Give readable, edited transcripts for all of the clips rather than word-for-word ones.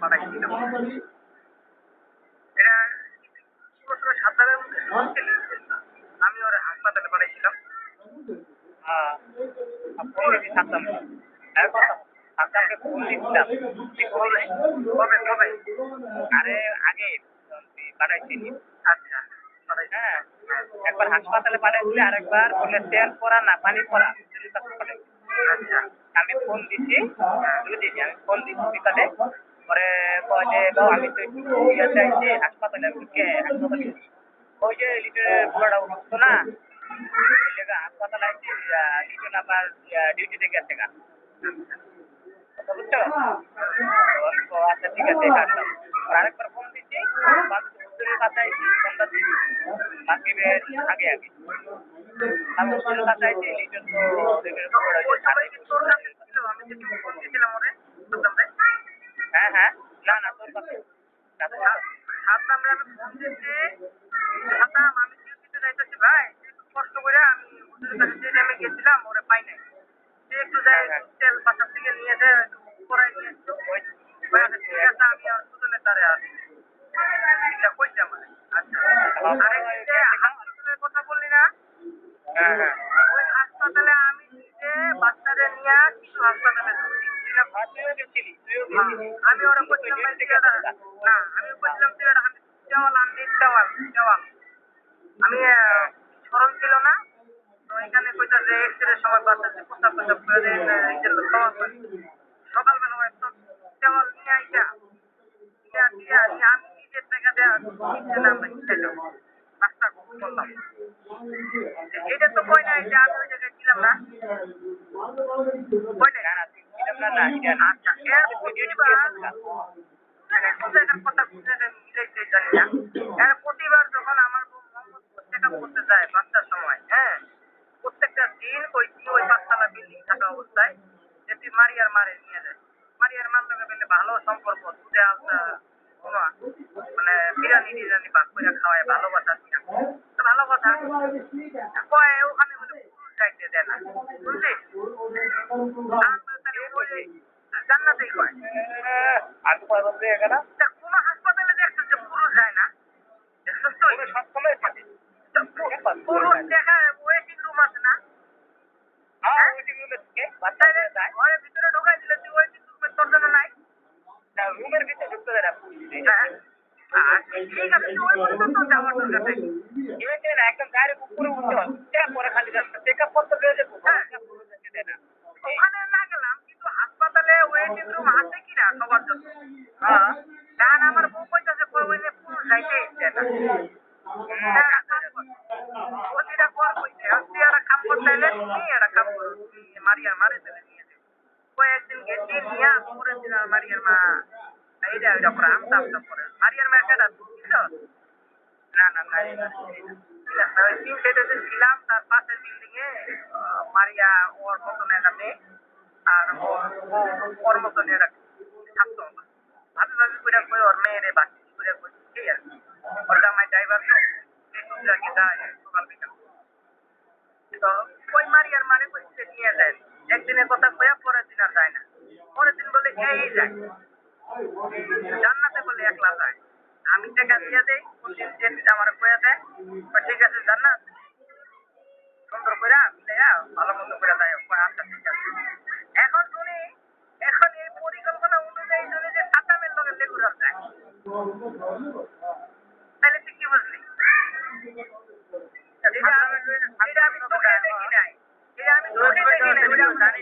পাঠাইছিলাম। এটা বছর সাবধানের মধ্যে শুনছিলি আমি ওর হাসপাতালে পাঠাইছিলাম। ফোন দিয়েছি সাদ্দামকে। সাদ্দামকে ফোন দিচ্ছিলাম। কবে কবে? আরে আগে পাঠাইছিলি। আচ্ছা হ্যাঁ, একবার হাসপাতালে পাঠাইছিলি, আরেকবার বলে তেল পরা না পানি পরা পাঠাইছি। আচ্ছা আমি ফোন দিছি, দুদিনই আমি ফোন দিছি বিকালে। পরে কয় যে বাবু আমি তো একটু ইয়ে চাইছি হাসপাতালে। আমি কে হাসপাতালে? ওই যে লিটনের পোলাটা অসুস্থ না, ওই জায়গা হাসপাতালে আইছি। লিটন আবার ডিউটিতে গেছে গা, বুঝছো? তো আচ্ছা ঠিক আছে কাটলাম। আরেকবার ফোন দিচ্ছি, হুজুরের কাছে আইছি সন্ধ্যার দিকে, মাগরিবের আগে আগে হুজুরের কাছে আইছি। লিটন তো ওই সময় কি তোর কাছে ছিল? আমি যে ফোন দিয়েছিলাম ওরে সাদ্দামরে। হ্যাঁ হ্যাঁ, না না তোর কাছে সাদ্দামরে আমি ফোন দিয়েছি। সাদ্দাম আমি ডিউটিতে যাইতেছি ভাই, একটু কষ্ট করে আমি হুজুরের কাছে যে টাইমে গেছিলাম ওরে পাই নাই। সে একটু যাই তেল বাসার থেকে নিয়ে যায় একটু করাই নিয়ে আসতো। ঠিক আছে আমি আর হোটেলে তারে আসি। এটা কইছে আমার। আচ্ছা আরে যে হাসপাতালের কথা বললি না, হ্যাঁ হ্যাঁ ওই হাসপাতালে আমি নিজে বাচ্চাদের নিয়ে কিছু হাসপাতালে ছিলাম। তুইও গেছিলি? আমি ওরা বলছিলাম ভাই না আমি বলছিলাম আমি দেওয়াল আমি দেওয়াল দেওয়াল আমি স্মরণ ছিল না তো এখানে কইতা যে এক্সরের সময় বাচ্চা যে প্রস্তাব প্রস্তাব করে দেন দেওয়াল পানি সকালবেলা একদম দেওয়াল নিয়ে আইসা আমি নিজের টাকা দেওয়া নিচে নাম ছিল রাস্তা করলাম। এটা তো কই নাই যে আমি ওই জায়গায় ছিলাম না, কই নাই আচ্ছা এর প্রতিবার যখন আমার বউ মোহাম্মদ চেক আপ করতে যায় বাচ্চার সময়, হ্যাঁ প্রত্যেকটা দিন ওই পাঁচতলা বিল্ডিং থাকা অবস্থায় যে তুই মারিয়ার মারে নিয়ে যায়। মারিয়ার মার লোকে পেলে ভালো সম্পর্ক দুধে আলতা কোনো মানে বিরিয়ানি টিরানি ভাগ করে খাওয়ায় ভালোবাসা কিনা তো ভালো কথা কয় ওখানে বলে পুরুষ যাইতে দেয় না বুঝছিস? জান্নাতেই কয় আমি কয় বলতে এখানে কোন হাসপাতালে দেখছিস যে পুরুষ যায় না? দেখছিস তো সবসময় থাকে পুরুষ দেখা ওয়েটিং রুম আছে না? ওয়েটিং রুমে থেকে বাচ্চারা যায়, ঘরের ভিতরে ঢোকাই দিলে তুই ওয়েটিং রুমের তোর জন্য নাই? রুমের ভিতরে ঢুকতে দেয় না। ঠিক আছে তুই ওই পর্যন্ত যাওয়ার দরকার নেই। না একদম গাড়ির উপরে উঠতে হয়, পরে খালি চেক আপ করতে পেরে যাবো। দেয় না ওখানে না গেলাম কিন্তু হাসপাতালে ওয়েটিং রুম আছে কিনা সবার জন্য। কারণ আমার বউ কইতাছে ওইনে পুরুষ যাইতে ইচ্ছে না। ওইটা কর কইছে তুই একটা কাম করতে এলে তুমি একটা কাম করো তুমি মারিয়ার মারে দিলে নিয়ে যাও। কয়েকদিন গেছি নিয়ে পরের দিন আর মারিয়ার মা এইটা ওইটা করে আমতা করে মারিয়ার মা কেটা বুঝছ? না না না ওই তিন বেডে ছিলাম তার পাশের বিল্ডিং এ মারিয়া ওর মতন একটা মেয়ে আর ওর মতন একটা থাকতো। ভাবি ভাবি করে কই ওর মেয়েরে বাচ্চি করে কইছি আর কি ওর জামাই ড্রাইভার তো একটু যায় সকাল বিকাল তো ওই মারিয়ার মানে কইছে নিয়ে যায় একদিনের কথা কইয়া পরের দিন আর যায় না। পরের দিন বলে এই যায় জান্নাতে বলে একলা যায়। আমি টাকা দিয়ে দেই কোনদিন যে আমার কইয়া দেয় ঠিক আছে জান্নাত সুন্দর করে মিলাইয়া ভালো মতো করে দেয় আচ্ছা ঠিক আছে। এখন শুনি এখন এই পরিকল্পনা অনুযায়ী শুনি যে সাতামের লগে লেগুরাল যায়। তাহলে তুই কি বুঝলি? এটা আমি চোখে দেখি নাই, এটা আমি চোখে দেখি নাই ওটা জানি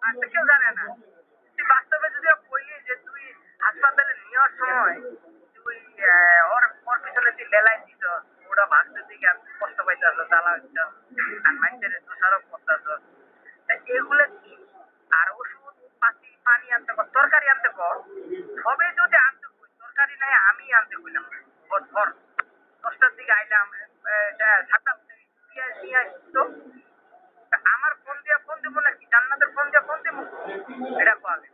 আচ্ছা কেউ জানে না। তুই বাস্তবে যদি কইলি যে তুই হাসপাতালে নেওয়ার সময় তুই ওর পিছনে তুই লেলাই দিত ওটা ভাগতে দিকে কষ্ট পাইতেছ জ্বালা হইত আর মানুষের দোষারোপ করতেছ এগুলো কি? আর ওষুধ পাতি পানি আনতে কর তরকারি আনতে কর সবে যদি আনতে কই তরকারি নাই আমি আনতে কইলাম ধর 10টার দিকে আইলাম সাতটা নিয়ে আসতো আমার ফোন দেবো নাকি জান্নাতের ফোন দেবো এটা পাবে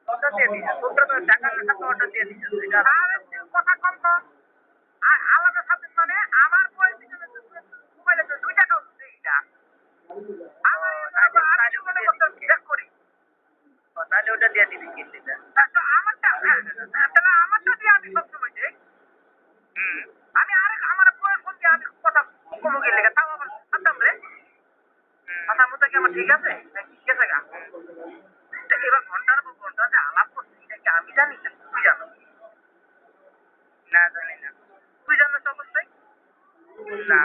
ওটা দিয়ে দিস তোরটা তো টাকা না থাকলে ওটা দিয়ে দিস কথা কম কম আর আলাদা সাবজেক্ট মানে আমার বয়স মোবাইলে তো 2 টাকা উঠছে এটা আমার মনে করতে চেক করি তাহলে ওটা দিয়ে দিবি কিনতে আমার তাহলে আমারটা দিয়ে আমি সবসময় যাই। আমি আরেক আমার বউয়ের ফোন দিয়ে আমি কথা কমে গেলে তাও আমার আনতাম রে। মাথার মধ্যে কি আমার ঠিক আছে? নাকি গেছে গা? তা এবার ঘন্টার পর ঘন্টা যে আলাপ করছি এটা কি আমি জানি না তুই জানো? না জানি না। তুই জানিস অবশ্যই। না।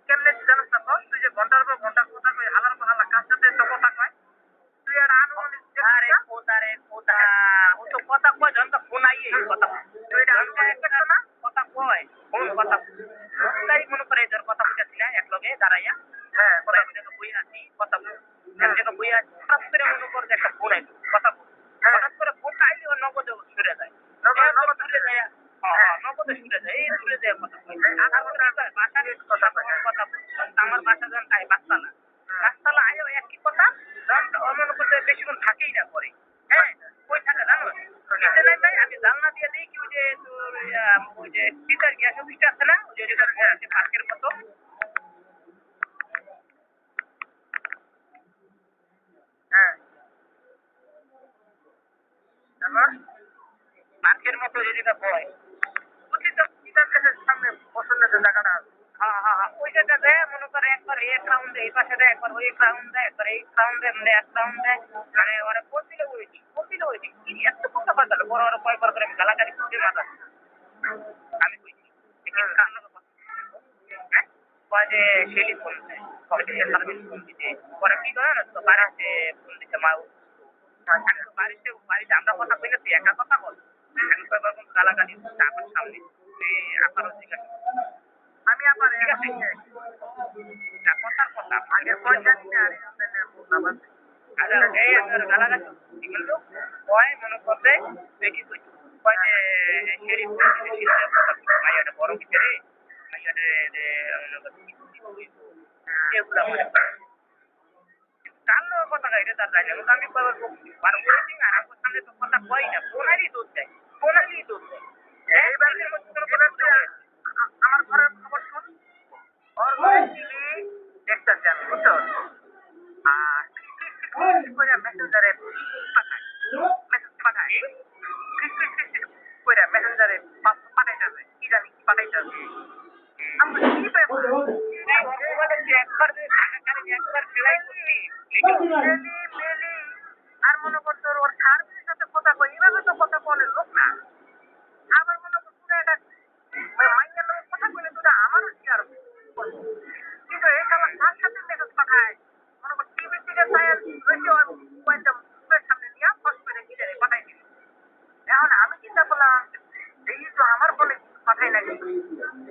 কেমনে জানিস না বল? তুই যে ঘন্টার পর ঘন্টা কথা কই হালার পর হালা কার সাথে তো কথা কয়? তুই আর আনুমানিক আরে কোথা ও তো কথা কয় যখন তো ফোন আইয়ে কথা তুই এটা আনুমানিক দেখছো না? কথা কয় ফোন কথা তাই মনে করে এদের কথা বুঝাচ্ছি না এক লগে দাঁড়াইয়া হ্যাঁ এক জায়গায় বই আছি কথা এক জায়গায় বই আছি হঠাৎ করে মনে কর যে একটা ফোন আইলো কথা হঠাৎ করে ফোনটা আইলে ও নগদে সরে যায় সরে যায় নগদে সরে যায় এই সরে যায় কথা বাসার কথা কথা আমার বাসা যখন তাই বাসতালা বাসতালা আয়ো একই কথা যখন মনে করতে বেশিক্ষণ থাকেই না করে হ্যাঁ কই থাকে জানো নিচে নাই ভাই আমি জানলা দিয়ে দিই কি ওই যে তোর ওই যে টিচার গ্যাস অফিসটা আছে না ওই যে পার্কের মতো হ্যাঁ তারপর পার্কের মতো যেটা হয় বুঝি তো পিতার কাছে সামনে পছন্দের জায়গাটা আছে। ওই জায়গাতে মনে করে একবার এক রাউন্ড এই পাশে দেয় একবার ওই রাউন্ড দেয় একবার এই রাউন্ডে মানে এক রাউন্ড দেয় মানে ওরা বলছিল ওই দিক কি এত কথা বাজালো বড় বড় কয়েকবার করে গালাগালি করতে মাথা আমি কইছি কার লোক হ্যাঁ কয় যে শেলি ফোন দেয় কয় যে সার্ভিস ফোন দিতে পরে কি করে না তো বাড়িতে ফোন দিতে মা বাড়িতে আমরা কথা কইলে তুই একা কথা বল আমি কয়েকবার গালাগালি আমার সামনে আপনারও জিজ্ঞাসা আমি আবার ঠিক আছে না কথার কথা আগে কয় জানি না আর এই আপনার গালাগালি কিন্তু কয় মনে করবে বেশি কই কয় যে শেরি মাইয়াটা বড় ভিতরে মাইয়াটা এগুলা মনে করে কার লোক কথা গাইলে তার জানি না আমি কয়বার আর ওই দিন আর আমার সামনে তো কথা কই না ফোনারই দুধ দেয় এইবার আমার ঘরের খবর শুন ওর ঘরে টিভি দেখতেছি আমি বুঝছো আর করে মেসেঞ্জারে পাঠায় মেসেজ পাঠায় করে মেসেঞ্জারে পাঠাইতেছে কি জানি কি পাঠাইতেছে আমি কি ব্যাপার একবার সেলাই করছি মেলি মেলি আর মনে করতো ওর সার্ভিসের সাথে কথা কই এভাবে তো কথা বলে লোক না আবার মনে করতো এটা মাইয়ার লোক কথা কইলে তো আমারও শেয়ার করবো কিন্তু এই শালা তার সাথে মেসেজ পাঠায় মনে কর টিভির দিকে চায় রয়েছে ওর মোবাইলটা মুখের সামনে নিয়ে ফস করে নিজেরে পাঠাই দিল এখন আমি চিন্তা করলাম এই তো আমার ফোনে পাঠাই নাকি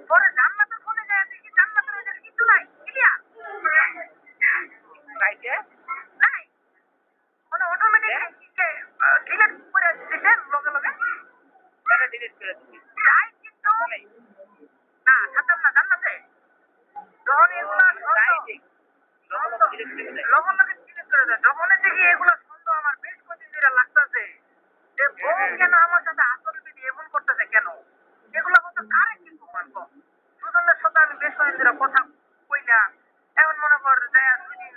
পরে জান্নাতের ফোনে যায় দেখি জান্নাতের ওদের কিছু নাই ক্লিয়ার তাইকে নাই মানে অটোমেটিক ডিলিট করে দিছে লগে লগে তাহলে ডিলিট করে দিবি যাই কিন্তু না খাতাম না জান্নাতে যখন এগুলা লগে লগে ডিলিট করে দেয় যখন দেখি এগুলা সন্দেহ আমার বেশ কদিন ধরে লাগতেছে যে বউ কেন আমার সাথে আচরণ বিধি এমন করতেছে কেন এগুলা হয়তো কারে কি প্রমাণ কম সুজনের সাথে আমি বেশ কদিন ধরে কথা কই না এখন মনে কর দেয়া দুদিন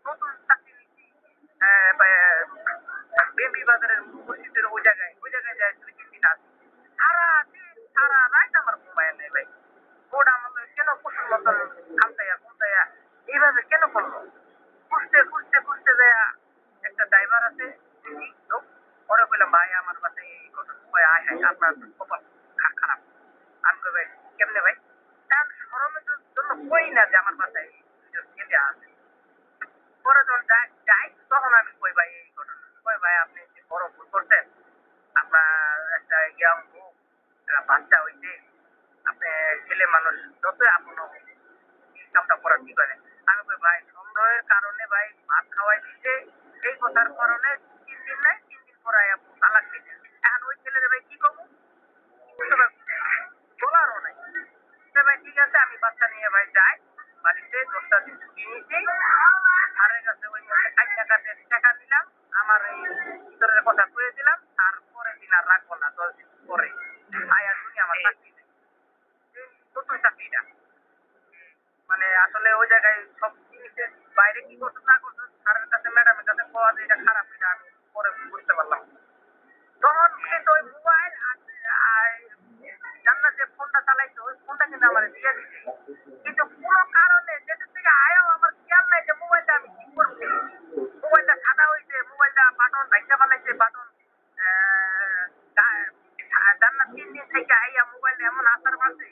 নতুন চাকরি নিচ্ছি বেবি বাজারের মসজিদের ওই জায়গায় যায় 2-3 দিন আছে সারা রাত আমার মোবাইল নেই ভাই ওটা আমার কেন পশুর মতন খামতাইয়া এইভাবে কেন করলো খুঁজতে দেয়া একটা ড্রাইভার আছে লোক পরে বললাম ভাই আমার বাসায় এই ঘটনা কয় আয় আপনার কপাল খারাপ আমি কই ভাই কেমনে ভাই কারণ শরমের জন্য কই না যে আমার বাসায় ছেলে আছে পরে যখন যাই তখন আমি কই ভাই এই ঘটনা কই ভাই আপনি যে বড় ভুল করছেন আপনার একটা ইয়াং বাচ্চা হইতে আপনি ছেলে মানুষ যতই আপন এই কামটা করার কি করে আমি কই ভাই সন্দেহের কারণে ভাই ভাত খাওয়াই দিছে এই কথার কারণে 3 দিন নাই 3 দিন পরে তালাক দিছে এখন ওই ছেলের ভাই কি করবো বলারও নাই ভাই ঠিক আছে আমি বাচ্চা নিয়ে ভাই যাই বাড়িতে 10টা দিন ছুটি নিয়েছি স্যারের কাছে ওই টাকা নিলাম আমার এই ভিতরের কথা কয়ে দিলাম তারপরে দিন আর রাখবো না 10 দিন পরে আয়া শুনি আমার চাকরি নেই নতুন চাকরিটা মানে আসলে ওই জায়গায় সব জিনিসের বাইরে কি করছো না করছো স্যারের কাছে ম্যাডামের কাছে পাওয়া যায় এটা খারাপ এটা আমি পরে বুঝতে পারলাম তখন কিন্তু ওই কিন্তু কোনো কারণে দেশের থেকে আয়াও আমার খেয়াল নাই যে মোবাইলটা আমি ঠিক করবো। মোবাইলটা সাদা হয়েছে, মোবাইলটা বাটন ভাইসা বানাইছে, বাটন জান্নাত 3 দিন থেকে আইয়া মোবাইলে এমন আসার মারছে,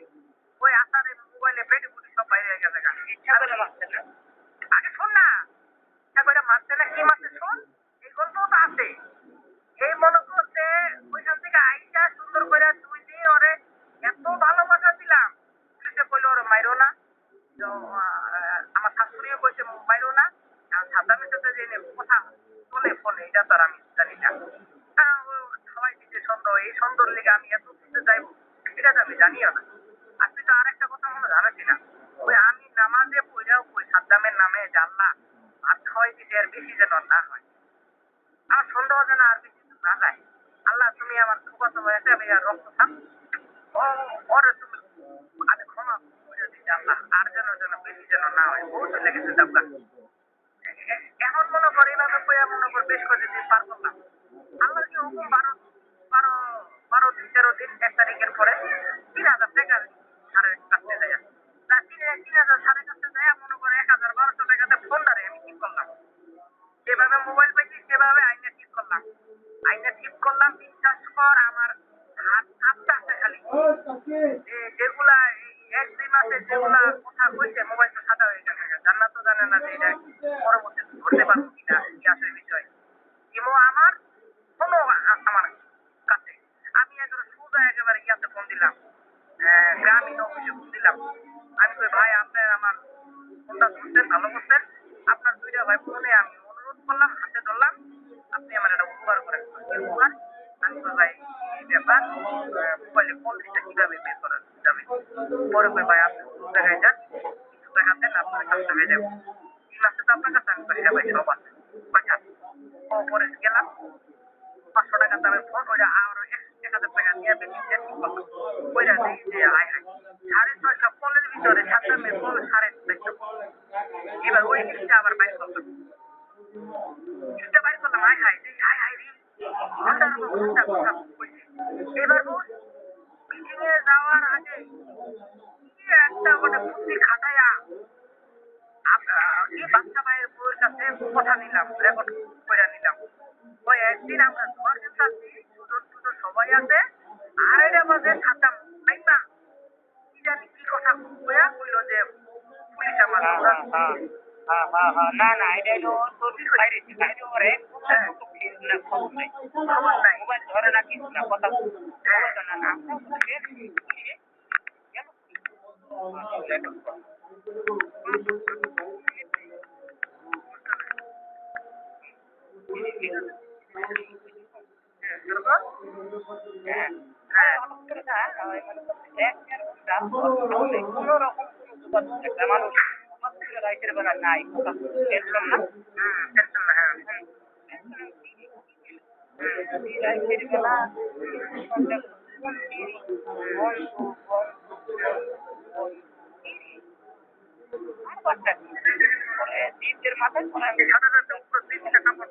ওই আসারে মোবাইলে বেডি বুটি সব বাইরে হয়ে গেছে। ইচ্ছা করে মারছে না? আগে শোন না, ইচ্ছা করে মারছে না কি মারছে শোন, এই গল্পও তো আছে। এই মনে করতে ওইখান থেকে আইসা সুন্দর করে 2 দিন ওরে এত ভালোবাসা দিলাম, পুলিশে কইলো ওরে মাইরো না। তো আমার শাশুড়িও কইছে মাইরো না। সাদ্দামের সাথে যে কথা চলে ফোনে এটা তো আর আমি জানি না। ও সবাই দিচ্ছে সন্দেহ, এই সন্দেহের লেগে আমি এত কিছু যাইব এটা তো আমি জানিও না। আর তুই তো আরেকটা কথা মনে জানাসি না, ওই আমি নামাজে পড়াও কই সাদ্দামের নামে জানলা আর ছয় দিতে আর বেশি যেন না হয়, আমার সন্দেহ যেন আর বেশি না যায়। আল্লাহ তুমি আমার ফুফাতো ভাই আছে, আমি আর রক্ত থাক ওরে তুমি আমি ক্ষমা করে দিচ্ছি আল্লাহ, আর যেন বেশি যেন না হয়, বহুত লেগেছে দাবলা। এখন মনে কর এইভাবে কইয়া মনে কর বেশ কয়েকদিন পার করলাম। আল্লাহর কি হুকুম 12-13 দিন 1 তারিখের পরে 3,000 টাকা সারের কাছে যায় না, 3,000 সারের কাছে যায় মনে করে 1,000-1,200 টাকাতে ফোনটারে আমি ঠিক করলাম। যেভাবে মোবাইল পাইছি সেভাবে আইনে ঠিক করলাম। আইনে ঠিক করলাম, বিশ্বাস কর আমার হাত কাঁপতে আছে খালি। যেগুলা এই 1-2 মাসে যেগুলা কথা কইছে মোবাইল তো সাদা হয়ে গেছে। জান্নাত তো জানে না যে এটা পরবর্তীতে ধরতে পারবো কিনা কি আসলে বিষয়। ইমো আমার কোনো আমার কাছে আমি একবার সোজা একেবারে ইয়াতে ফোন দিলাম, গ্রামীণ অফিসে ফোন দিলাম। আমি কই ভাই আপনার আমার ফোনটা ধরছেন ভালো করছেন, আপনার 2টা ভাই ফোনে আমি অনুরোধ করলাম, হাতে ধরলাম, আপনি আমার একটা উপকার করেন। কি উপকার? আমি কই ভাই এই ব্যাপার মোবাইলে 35টা কিভাবে বের করা যাবে। পরে কই ভাই আপনি অন্য জায়গায় যান, কিছু টাকা দেন আপনার কাজটা হয়ে যাবে। 3 মাসে তো আপনার কাছে আমি কই হ্যাঁ ভাই সব আছে। আচ্ছা ও পরে গেলাম 500 টাকা দামের ফোন, ওইটা আরো 1,000 টাকা দিয়ে বেশি দিয়ে ঠিক করলাম। ওইটা দেখি যে আয় হায় 650 কলের ভিতরে সাদ্দামের কল 450। এবার ওই লিস্টটা আবার বাইর করলাম, লিস্টটা বাইর করলাম, আয় হায় দেখি আয় হায় রে ঘন্টার পর ঘন্টা কথা কইছে। এবার বল মিটিং এ যাওয়ার আগে কি একটা ওটা বুদ্ধি খাটায়া এই বাচ্চা ভাইয়ের বউয়ের কাছে কথা নিলাম, রেকর্ড করে নিলাম। ওই একদিন আমরা ঝড় খেলতেছি, সুদর টুদর সবাই আছে, 2:30 বাজে সাদ্দাম নাইমা কি জানি কি কথা কইয়া কইল যে পুলিশ আমার না না এটা হলো তোর বাইরে বাইরে ওরে খবর নাই, খবর নাই। মোবাইল ধরে না কিছু না, কথা না না রাইতের বেলা নাই টেনশন না, টেনশন না। হ্যাঁ রাইতের বেলা দ্বীপের মাথায় সাধারণত উপরে 2-3টা কাপড়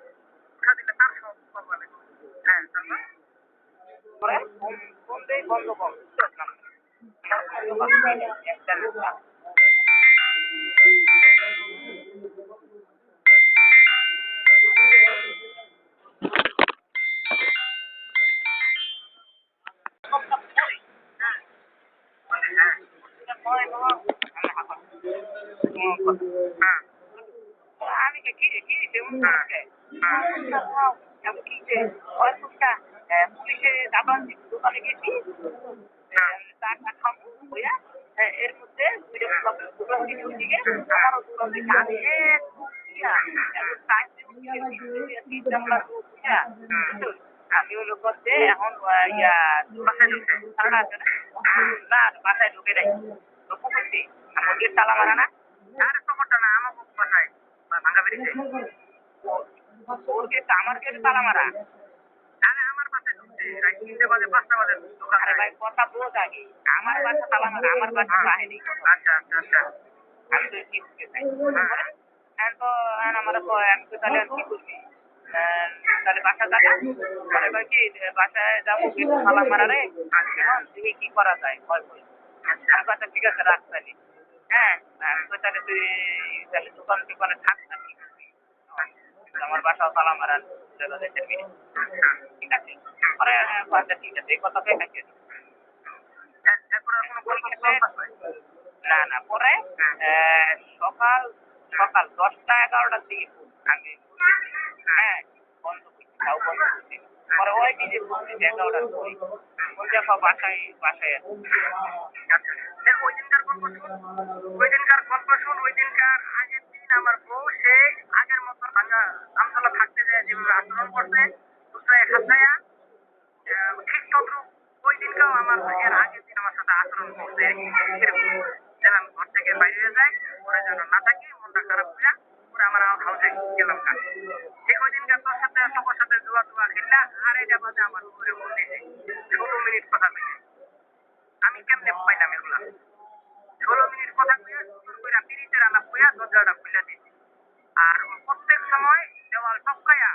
উঠা দিলে তার সব করবে। হ্যাঁ তারপর পরে ফোন দেই বন্ধ কর একটা আমি কি পুলিশে দাবান দোকানে গেছি টাকা খাবো বইয়া এর মধ্যে আমারও দোকান থেকে আমি আমি হলো করতে এখন ইয়া বাসায় ঢুকছে তারা আছে না বাসায় ঢুকে নাই লক্ষ্য করছি আমার গেট তালা মারা না আরে খবরটা না আমার বাসায় ভাঙ্গা বেরিয়েছে। ওর গেট আমার গেটে তালা মারা। আরে আমার বাসায় ঢুকছে রাত 3টে বাজে 5টা বাজে দোকান। আরে ভাই কথা বোঝ আগে আমার বাসা তালা মারা, আমার বাসা বাহিনী। আচ্ছা আচ্ছা আচ্ছা আমি তো কি করতে চাই এখন তো আমার আমি তো তাহলে কি করবি তাহলে বাসা থাকা পরে কি বাসায় যাবো কিন্তু তালা মারা রে এখন দেখি কি করা যায় ভয় করে আমি কথা ঠিক আছে রাখতালি হ্যাঁ তো তাহলে তুই তাহলে দোকানে থাক না আমার বাসাও তালা মারান ঠিক আছে পরে আচ্ছা ঠিক আছে এই কথাটাই খাইছে এরপর আর কোনো গল্প না না পরে সকাল 10টা-11টার দিকে আমি হ্যাঁ বন্ধ করছি তাও বন্ধ করছি পরে ওই দিকে 11টার পরে ওই দেখো বাসায় আছে ওই দিনকার গল্প শুন ওই দিনকার আগের দিন আমার বউ সে আগের মতো ভাঙা আমতলা থাকতে যায় যেভাবে আচরণ করছে দুসরায় খাতায়া ঠিক তদ্রুপ ওই দিনকাও আমার এর আগের দিন আমার সাথে আচরণ করছে যেন আমি ঘর থেকে বাইরে যাই ওরা যেন না থাকি মনটা খারাপ হইয়া ওরা আমার হাউসে গেলাম না ঠিক ওই দিনকার তোর সাথে সবার সাথে জুয়া খেললা আর এটা বাজে আমার উপরে মন দিয়েছে 16 মিনিট কথা কইছে আমি কেমনে পাইলাম এগুলা 16 মিনিট কথা কইয়া সুন্দর কইরা পিরিতের আলাপ কইয়া দরজাটা খুলে দিছি আর প্রত্যেক সময় দেওয়াল টপকায়া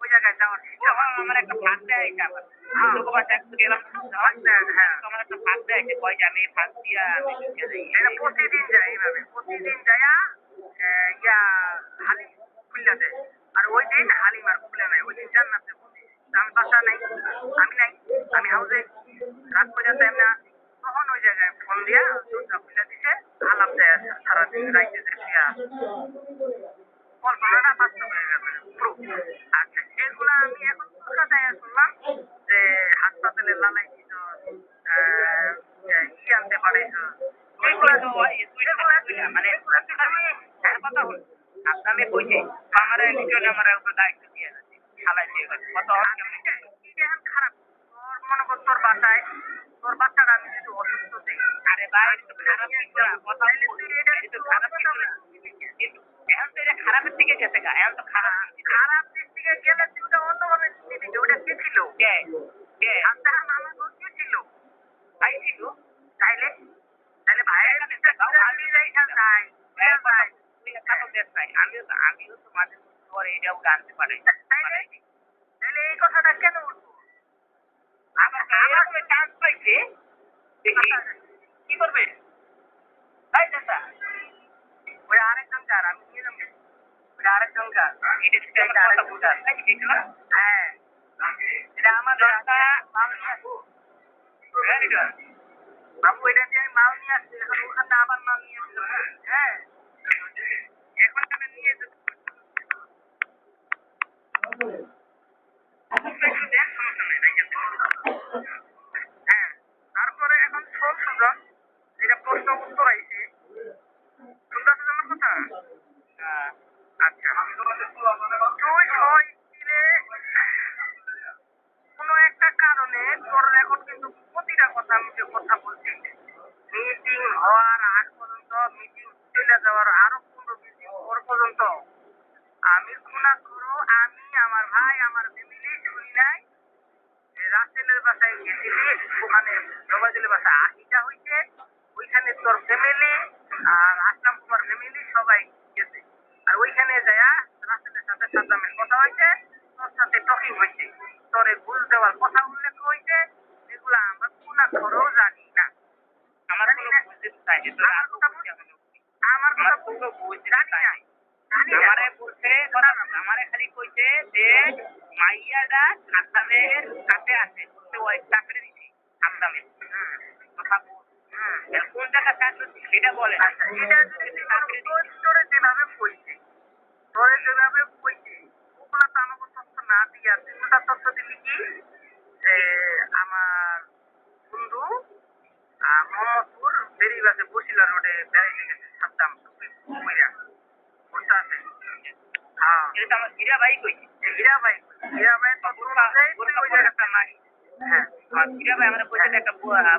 ওই জায়গায় যাওয়ার চেষ্টা আমার একটা ফাঁক দেয় গেলাম আমার একটা ফাঁক দেয় কয় যে আমি ফাঁক দিয়া এটা প্রতিদিন যায় এইভাবে প্রতিদিন যায়া ইয়া হালিম খুলে দেয় আর ওই দিন হালিম আর খুলে নেয় ওই দিন জান্নাতে বসে আমি বাসা নাই আমি হাউসে রাত পর্যন্ত এমনি আসি তখন ওই জায়গায় ফোন দিয়া দরজা খুলে দিছে আলাপ দেয় সারাদিন রাইতে শুয়ে কল্পনাটা বাস্তব হয়ে গেছে আচ্ছা এগুলা আমি এখন কলকাতায় শুনলাম যে হাসপাতালে লালাই ছিল ই আনতে পারিস মানে কথা হল আমি কইছি আমার নিজনে আমার উপর দায়িত্ব দিয়ে যাচ্ছে খালাই দিয়ে কত খারাপ তোর মনে কর তোর বাসায় তোর বাচ্চাটা আমি যদি অসুস্থ দিই আরে ভাই খারাপ কথা খারাপ কিন্তু এখন তো এটা খারাপের দিকে গেছে গা এখন তো খারাপ দিক থেকে গেলে তুই ওটা অন্যভাবে নিবি ওটা কে ছিল কে আচ্ছা আমার কে ছিল ভাই ছিল তাইলে ভাইয়ের আমিও তো মাঝে মধ্যে এটাও জানতে পারি তাহলে এই কথাটা কেন উঠবো আমার চান্স পাইছে কি করবে তাই চাচা ওই আরেকজন কার আমি নিয়ে যাবো ওই আরেকজন কার হ্যাঁ এটা আমাদের বাবু এটা দিয়ে আমি মাল নিয়ে আসছি এখন ওখানে আবার মাল নিয়ে আসতে হ্যাঁ এখন আমি নিয়ে যেতে হ্যাঁ তারপরে এখন শোন সুজন এটা প্রশ্ন উত্তর আইছে শুনতে আমার কথা আচ্ছা তুই ওই স্ত্রীরে কোনো একটা কারণে তোর এখন কিন্তু প্রতিটা কথা আমি যে কথা বলছি মিটিং হওয়ার আগ পর্যন্ত মিটিং চলে যাওয়ার আরো 15-20 দিন পর পর্যন্ত আমি খুনা করো আমি আমার ভাই আমার ফ্যামিলি শুনি নাই রাসেলের বাসায় গেছিলি ওখানে জবাজেলের বাসায় 80টা হইছে ওইখানে তোর ফ্যামিলি আর আসলাম কুমার ফ্যামিলি সবাই গেছে আর ওইখানে যায়া রাসেলের সাথে সাদ্দামের কথা হয়েছে তোর সাথে টকিং হয়েছে তোরে ঘুষ দেওয়ার কথা উল্লেখ হয়েছে এগুলা আমরা খুনা করেও জানি না আমার কোনো বুঝতে জানি না আমারে খালি কইছে যে মাইয়াটা সাদ্দামের কাছে আছে ওই চাকরি দিছি সাদ্দামের কথা কোন জায়গা চাকরি সেটা বলে এটা যদি তোরে যেভাবে কইছে ওগুলা তো আমাকে তথ্য না দিয়ে আছে ওটা তথ্য দিলি কি যে আমার বন্ধু মোহাম্মদপুর বেরিবাসে বসিলা রোডে বেড়াইতে গেছে সাদ্দাম কইরা বুঝতে আছে হ্যাঁ এটা আমার হীরা ভাই কইছে হীরা ভাই তথ্য অনুযায়ী তুই ওই জায়গাটা নাই হ্যাঁ হীরা ভাই আমরা কইছে একটা তোরা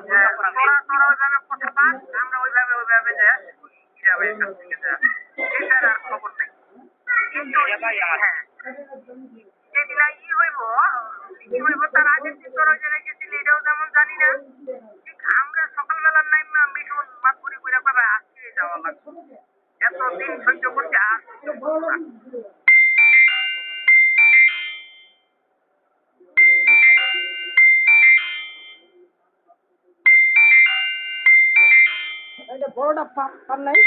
ওইভাবে কথা পাস আমরা ওইভাবে যাই হীরা ভাইয়ের কাছ থেকে যাই এটার আর খবর নেই কিন্তু হ্যাঁ যেদিন ই হইব তার আগের দিন তোরা ওই জায়গায় গেছিলি এটাও তেমন জানি না ঠিক আমরা সকালবেলার নাই মিঠুন মাতপুরি করে পাবে আজকে যাওয়া লাগবে এতদিন সহ্য করছে আর সহ্য করবো না বড়টা পার নাই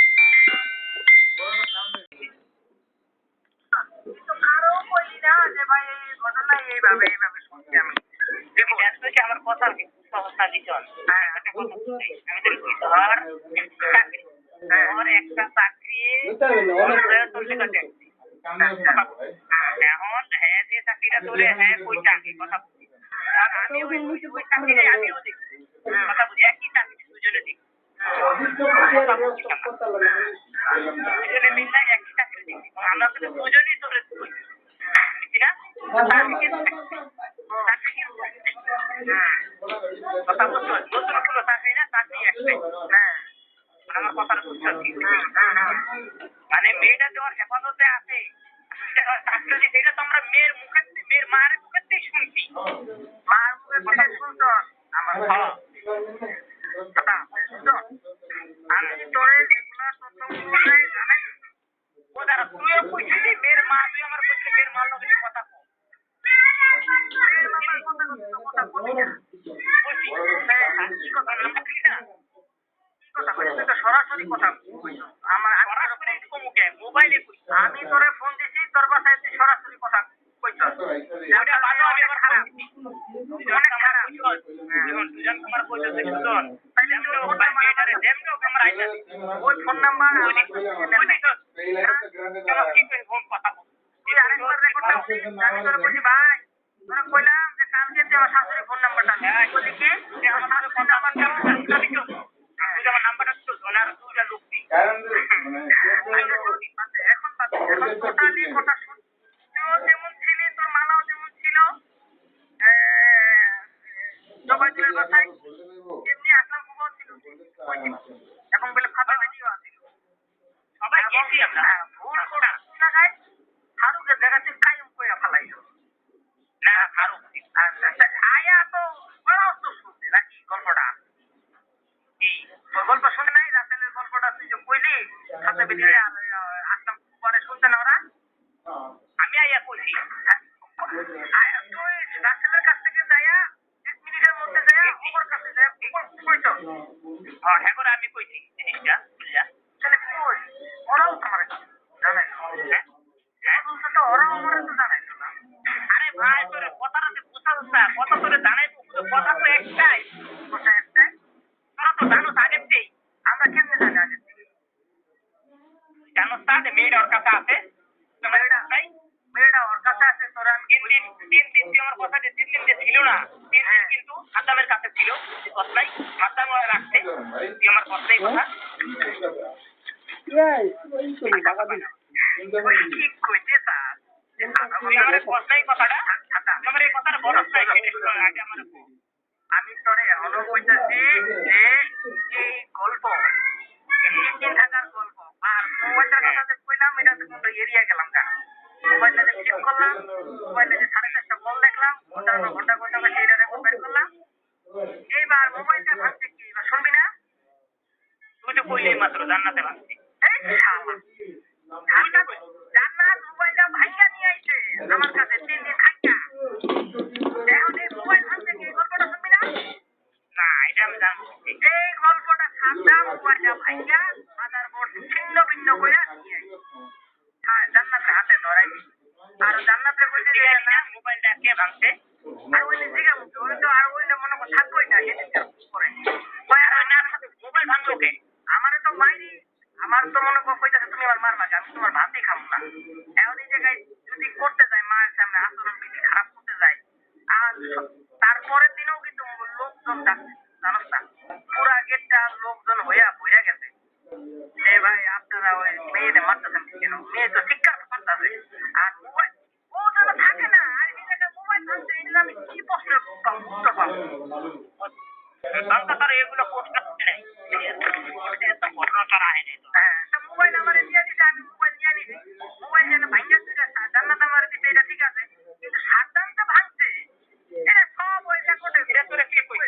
কিন্তু কারো বলি না যে ভাই এই ঘটনা এইভাবে শুনছি আমি। দেখুন আসলে কি আমার কথা সহজতা দিচ্ছেন একটা কথা বলছি আমি তো ধর একটা চাকরি চল্লিশ হাজার এখন হ্যাঁ যে চাকরিটা তোরে হ্যাঁ ওই চাকরি কথা বলছি আর আমি ওই চাকরি আমিও দেখছি কথা বুঝি একই চাকরি দুজনে দেখছি দুজনে মিললে একই চাকরি দেখছি আমরা কিন্তু দুজনেই তোরে দেখছি না কথা বলছো নতুন কোনো চাকরি না চাকরি একটাই হ্যাঁ আমার কথাটা বুঝছো মানে মেয়েটা যে ওর হেফাজতে আছে চাকরি সেটা তো আমরা মেয়ের মায়ের মুখেতেই শুনছি মার মুখে থেকে শুনছো আমার কথা শুনছো আমি তোরে এগুলা তথ্যগুলো জানাই ও দাঁড়া তুইও কইছিলি মেয়ের মা তুই আমার কইছিলি মেয়ের মার লগে কথা কো মেয়ের মামার কথা বলি না বলছি কি কথা নাম ঠিক না কি কথা বলিস তুই তো সরাসরি কথা কইছো আমার সরাসরি কমুকে মোবাইলে কই আমি তোরে ফোন দিছি তোর বাসায় তুই সরাসরি কথা কইছো ওটা বাদো আমি আবার খারাপ অনেক খারাপ দুজন তোমার কইছো যে সুজন তাইলে আমি মেয়েটারে দেমনো ক্যামেরা আইতা ওই ফোন নাম্বার কি করে ফোন কথা বল তুই আরেকবার রেকর্ড করছিস আমি তোরে বলছি ভাই তোরে কইলাম যে কালকে যে আমার শাশুড়ি ফোন নাম্বারটা আমি বলি কি যে আমার শাশুড়ি ফোন নাম্বারটা তুই আমার নাম্বারটা তো ধনার দুইটা লোক নেই এখন টোটালি কথা শুন তুইও যেমন ছিলি তোর মালাও যেমন ছিল জবাইদুলের বাসায় তেমনি আসলাম বাবাও ছিল এখন বলে খাতা বেরিয়েও আসিল সবাই গেছি আমরা ভুল করে লাগাই ফারুকের জায়গাতে কায়ম কইয়া ফেলাইল না ফারুক আয়া তো ওরাও তো শুনছে নাকি গল্পটা কি ওই গল্প শুনে নাই রাসেলের গল্পটা তুই যে কইলি খাতা বেরিয়ে আসলাম পরে শুনছে না ওরা আমি আইয়া কইছি তুই রাসেলের কাছ থেকে যাইয়া 1 মিনিটের মধ্যে যাইয়া ওর কাছে যাইয়া কইছো হ্যাঁ করে আমি কইছি জিনিসটা বুঝলা তাহলে কই ওরাও তো আমার জানাই হ্যাঁ বলছে তো ওরাও আমার তো জানাইতো না আরে ভাই তোরে কথাটা যে বুঝাচ্ছা কথা তোরে জানাইবো কথা তো একটাই কথা একটাই তোরা তো জানো আগেতেই আমরা কেমনে জানি আগে থেকে জানো তাহলে মেয়েটা ওর কাছে আছে মেয়েটা ওর কাছে আছে তোরা আমি তিন দিন তুই আমার কথা যে 3 দিন যে ছিল না 3 দিন কিন্তু আদামের কাছে ছিল কথাই আদাম রাখতে তুই আমার কথাই কথা ঠিক কইতে স্যার তুই আমার কথাই কথাটা আমার এই কথাটা বড় আগে আমার আমি তোরে এখনো কইতাছি যে এই গল্প 3 দিন থাকার গল্প আর মোবাইলটার কথা যে কইলাম এটা কিন্তু এরিয়া গেলাম কেন মোবাইলটা যে ফ্লিপ করলাম মোবাইলে যে 4:30টা কল দেখলাম ঘন্টা কথা বলে এটা রেকর্ড বের করলাম এইবার মোবাইলটা ভাঙছে কি এবার শুনবি না তুই তো কইলেই মাত্র জান্নাতে ভাঙছি এই শালা জান্নাত মোবাইলটা ভাইয়া নিয়ে আইছে আমার কাছে 3 দিন থাইকা এখন এই মোবাইল ভাঙছে কি গল্পটা শুনবি না না এটা আমি জানবো এই গল্পটা সাদা মোবাইলটা ভাইয়া মাদারবোর্ড ছিন্ন ভিন্ন করে নিয়ে আইছে হ্যাঁ জান্নাতের হাতে ধরাই আর জান্নাতে কইছে যে না মোবাইলটা কে ভাঙছে আর ওইলে জিগা ওই তো আর ওইলে মনে কর থাকবোই না এদিন করে ওই আর না মোবাইল ভাঙলো কে আমারে তো মাইরি আমার তো মনে কর কইতাছে তুমি আমার মারবা আমি তোমার ভাতই খাবো না এখন এই জায়গায় যদি করতে যায় মায়ের সামনে আচরণ বিধি খারাপ করতে যায় আর তারপরের দিনেও কিন্তু লোকজন ডাকছে জানোস না পুরা গেটটা লোকজন হইয়া বইয়া গেছে এ ভাই আপনারা ওই মেয়েদের মারতেছেন কেন মেয়ে তো শিক্ষা করতেছে আর মোবাইল ও যেন থাকে না আর এই জায়গায় মোবাইল থাকছে এটা আমি কি প্রশ্ন উত্তর পাবো তার এগুলো প্রশ্ন নাই প্রশ্ন তারা আয় নাই হ্যাঁ মোবাইল আমার দিয়ে দিছে আমি মোবাইল নিয়ে নিছি মোবাইল যেন ভাঙা দিছে জান্নাত আমার দিছে এটা ঠিক আছে কিন্তু সাবধানটা ভাঙছে এটা সব ওই রেকর্ডে এটা তোরে কে কইছে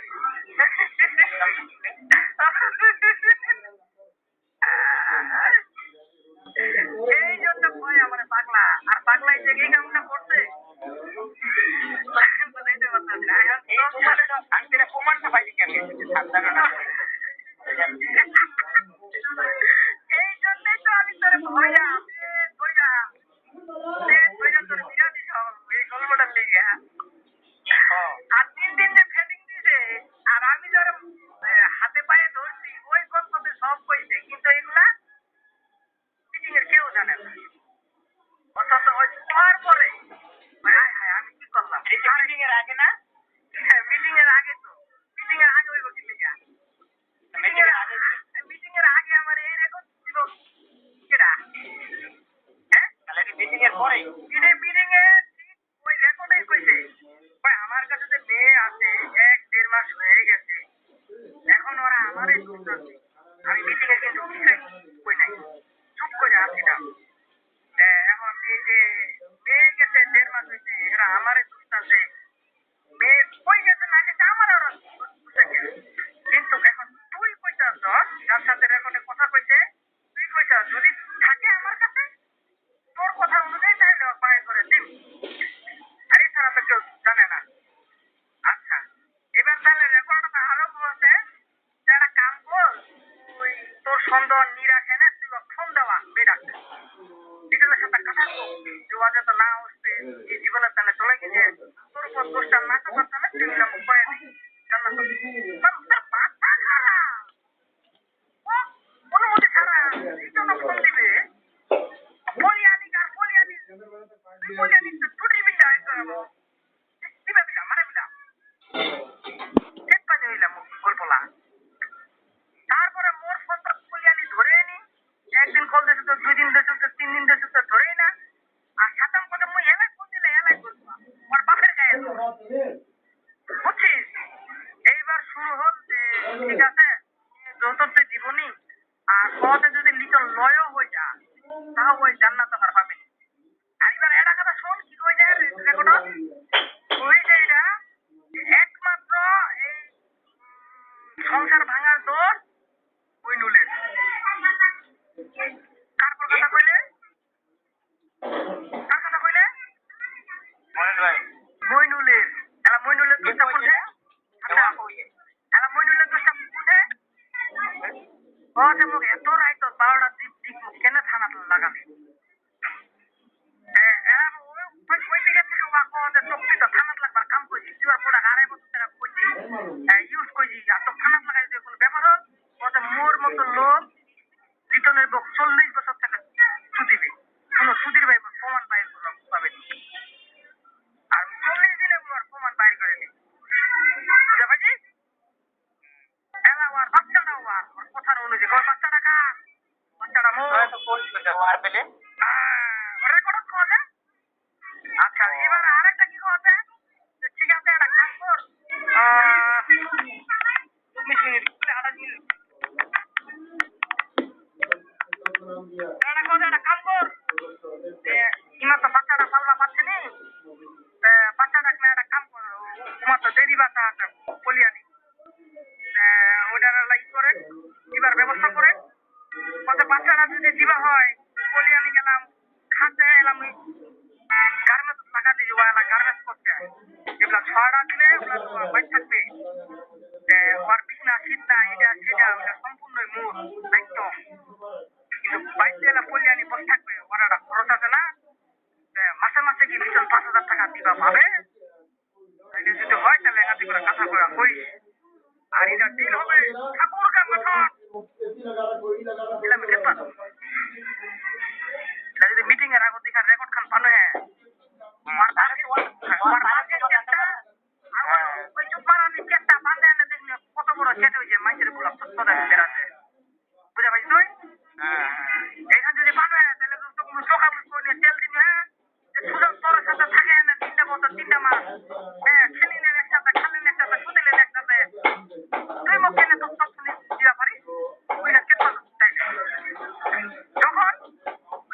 এই জন্য কয় আমার পাগলা আর পাগলাই যে এই কামটা করছে বুঝাইতে পারতেছি না এই প্রমাণটা পাইলি কেন সাবধান না কইরা কইরা কইরা তোর বিরাটি সব এই গল্পটা লেগে আর 3 দিন যে ফেডিং দিছে আর আমি ধর হাতে পায়ে ধরছি ওই গল্পতে সব কইছে কিন্তু এগুলা মিটিং এর কেউ জানে না অথচ ওই পরে হায় হায় আমি কি করলাম মিটিং এর আগে না মিটিং এর আগে তো মিটিং এর আগে ওই কি লেগে মিটিং এর আগে আমার এই রেকর্ড ছিল কেডা হ্যাঁ তাহলে মিটিং এর পরে মিটিং এ ওই রেকর্ডেই কইছে ভাই আমার কাছে যে মেয়ে আছে 1-1.5 মাস হয়ে গেছে এখন ওরা আমারই বুঝতেছে আমি মিটিং এ কিন্তু কই নাই চুপ করে আছি না এখন এই যে মেয়ে গেছে 1.5 মাস হয়েছে এরা আমারই বুঝতেছে মেয়ে কই গেছে না গেছে আমার ওরা কিন্তু এখন তুই কইতাছ যার সাথে রেকর্ডে কথা কইছে তুই কইতাছ যদি থাকে আমার কাছে তোর কথা অনুযায়ী তাহলে ওর পায়ে করে দিম আর এছাড়া তো কেউ জানে না আচ্ছা এবার তাহলে রেকর্ডটা আরো বলছে যে একটা কাম কর তুই তোর সন্দেহ নিরাখেনে তুই ফোন দেওয়া মেয়েটাকে ডিটেলের সাথে কথা বল যোগাযোগ যাতে না আসছে এই জীবনে তাহলে চলে গেছে তোর উপর দোষটা না করতে হবে তুই মিলাম কয়ে দিই জানা তো বাচ্চা খারাপ অনুমতি ছাড়া এই জন্য ফোন দিবে বলিয়ানি আর বলিয়ানি ছুটি বিটা দিবে বিলা মারে বিলা চেক পাতে হইলাম গল্পলা তারপরে মোর ফোন তো বলিয়ানি ধরে নি একদিন কল দিছে তো 2 দিন দিছে তো 3 দিন দিছে তো ধরেই না আর সাতাম কথা মুই এলাই ফোন দিলে এলাই করবা ওর বাপের গায়ে বুঝছিস এইবার শুরু হল যে ঠিক আছে যত তুই জীবনী আর সহজে যদি লিটল লয়ও হয়ে যা তাও ওই জান্নাত আর পাবে আর এবার এটা কথা শোন কি কই যায় রেকর্ড ওই যে এটা একমাত্র এই সংসার ভাঙার দোষ ওই নুলের কার কথা কইলে কার কথা কইলে মইনুলের এলা মইনুলের দোষটা কোনছে আচ্ছা এলা মইনুলের দোষটা কোনছে ও যে মুখ এত রাইত 12টা দিক দিক কেন থানা লাগাবি এরা ওই দিকে থেকে ওয়াকো যে চুক্তি তো থানা লাগবার কাম কইছি তুই আর পুরা 2.5 বছর টাকা কইছি ইউজ কইছি আর তো থানা লাগাই দিয়ে কোনো ব্যাপার হল ও যে মোর মতো লোক লিটনের বক 40 বছর টাকা সুদিবে কোনো সুদির ভাই প্রমাণ বাইর পাবে আর 40 দিনে ওর প্রমাণ বাইর করে নি বুঝা পাইছিস এলা ওর বাচ্চাটা ওর কথার অনুযায়ী ওর বাচ্চাটা কার বাচ্চাটা মোর তো কোন আর পেলে রেকর্ড করে আচ্ছা এবার আরেকটা কি কথা ঠিক আছে একটা কাজ কর 19 মিনিট 28 মিনিট একটা কাম কর ইমার তো বাচ্চাটা পালবা পাচ্ছে নি বাচ্চাটা একটা কাম কর তোমার তো দেরি বাচ্চা আছে বলিয়ানি ওটার লাই করে দিবার ব্যবস্থা করে কত বাচ্চাটা যদি দিবা হয় বলিয়ানি গেলাম খাতে এলাম গার্মেন্টস টাকা দিয়ে ওয়ালা গার্মেন্টস করতে এগুলা 6টা দিলে ওগুলা তো বাইক থাকবে ওর বিছনা শীতনা এটা সেটা ওটা সম্পূর্ণই মোর দায়িত্ব কিন্তু বাইক এলা বলিয়ানি বসে থাকবে ওরা খরচ আছে না মাসে মাসে কি লিটল 5,000 টাকা দিবা পাবে এটা যদি হয় তাহলে একাতি করে কথা করে কইস আর এটা ডিল হবে ঠাকুর কা কথা এলা মিটে পাবো এটা যদি মিটিং এর আগে দেখা রেকর্ড খান পানো হ্যাঁ আর আগে চেষ্টা ওই চুপারানি চেষ্টা বাঁধে না দেখনি কত বড় চেট হয়েছে মাইসের বুলাপ তো সদা দিতে আছে বুঝা পাইছ তুই এইখান যদি পানো হ্যাঁ তাহলে তো কোনো সকাল করে তেল দিন হ্যাঁ সুযোগ তোর সাথে থাকে না 3টা বছর 3টা মাস হ্যাঁ খেলিলেন একসাথে খালিলেন একসাথে শুনিলেন একসাথে তুই মুখে না তো সব শুনি দিবা পারিস বুঝা কেমন তাই যখন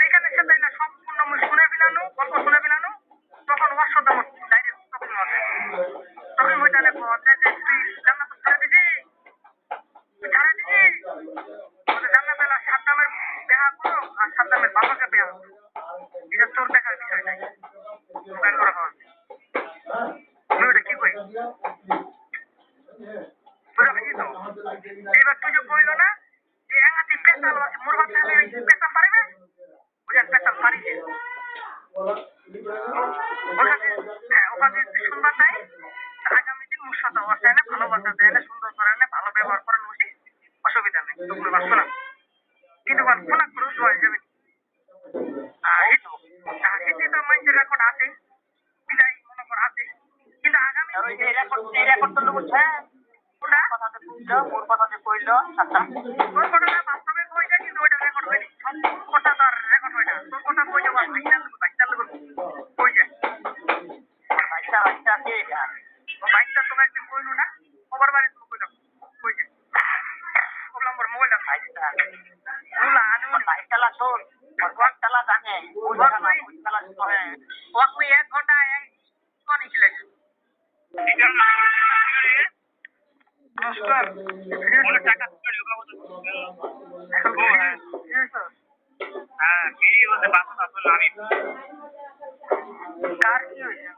এইখানে সেটাই না সম্পূর্ণ মুই শুনে ফেলানো গল্প শুনে ফেলানো তখন ওর সাথে আমার ডাইরেক্ট তখন হবে তখন ওই তাহলে যে তুই জান্নাত ছেড়ে দিছি ছাড়ে দিছি ওদের জান্নাত এলা সাদ্দামের বিয়া করো আর সাদ্দামের বাবাকে বিয়া করো এটা তোর দেখার বিষয় নাই দোকান করা হয় তুমি ওটা কি কই বুঝা পেয়েছি তো এবার তুই যে কইল না যে এঙ্গাতি পেশাল আছে মোর বাচ্চা পেশা পারবে তোমার ফোন করো জয় যাবে হিন্দি তো মানুষের রেকর্ড আছে বিদায় মনে কর আছে কিন্তু আগামী এই রেকর্ড তো বুঝছে কোনটা কথাতে বুঝলো ওর কথাতে কইলো আচ্ছা তোর কথাটা বাস্তবে কইছে কিন্তু ওইটা রেকর্ড হয়নি সব কথা তো আর রেকর্ড হয় না তোর কথা কইছে বা ভাইটার লোক কই যায় ভাইটা কে এটা ভাইটা তোকে একদিন কইলো না খবর বাড়ি তুমি কইলো কই যায় বললাম মোর মোবাইল আছে ভাইটা ওলা আনু ভাইটালা শোন ওয়াকটালা জানে ওয়াকটালা শোনে ওয়াকমি 1 ঘন্টা এই কোনি ছিল নমস্কার ওর টাকা করে বাবু হ্যাঁ কি বলতে বাসা আসলে আমি কার কি হয়েছে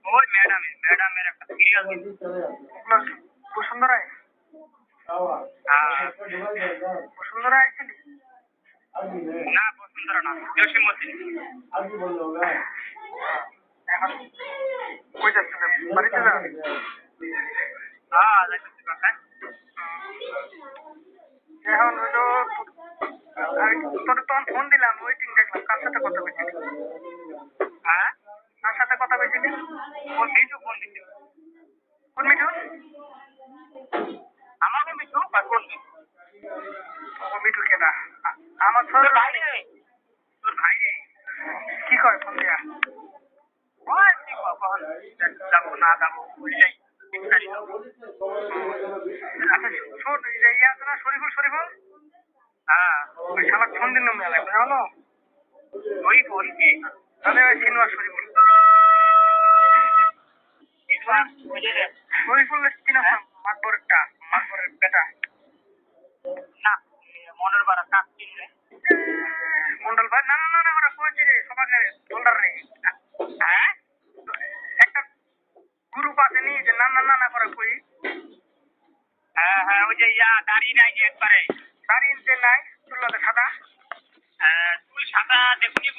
ওই ম্যাডামের একটা সিরিয়াল বসুন্ধরায় বসুন্ধরা আইছিলি না বসুন্ধরা না জসিমউদ্দিন এখন কই যাচ্ছে বাড়িতে যা হ্যাঁ যাইতেছি বাসায় এখন হলো তোর তখন ফোন দিলাম ওয়েটিং দেখলাম কার সাথে কথা বলছিলি হ্যাঁ কার সাথে কথা বলছিলি ও মিঠু ফোন দিচ্ছে কোন মিঠু আমাকে মিঠু বা কোন ও মিঠু কেনা আমার তোর ছোট ভাই রে তোর ভাই রে কি কয় ফোন দিয়া ওই কি কখন যাবো না যাবো ভুলে যাই আচ্ছা শোন ইয়ে আছে না শরীফুল হ্যাঁ ওই শালা ফোন দিন মেলা লাগবে জানো ওই ফোন কি তাহলে ওই সিনোয়ার শরীফুল শরীফুল চিনা মাকবরের বেটা না মনের বাড়া কাজ কিনলে মন্ডল ভাই না ওরা কয়েছে রে সবাকে দোলদার রে হ্যাঁ একটা গ্রুপ আছে নি যে না করে কই হ্যাঁ ওই যে দাড়ি নাই যে একবারে দাঁড়িয়ে নাই তোর সাদা তুই সাদা দেখুনি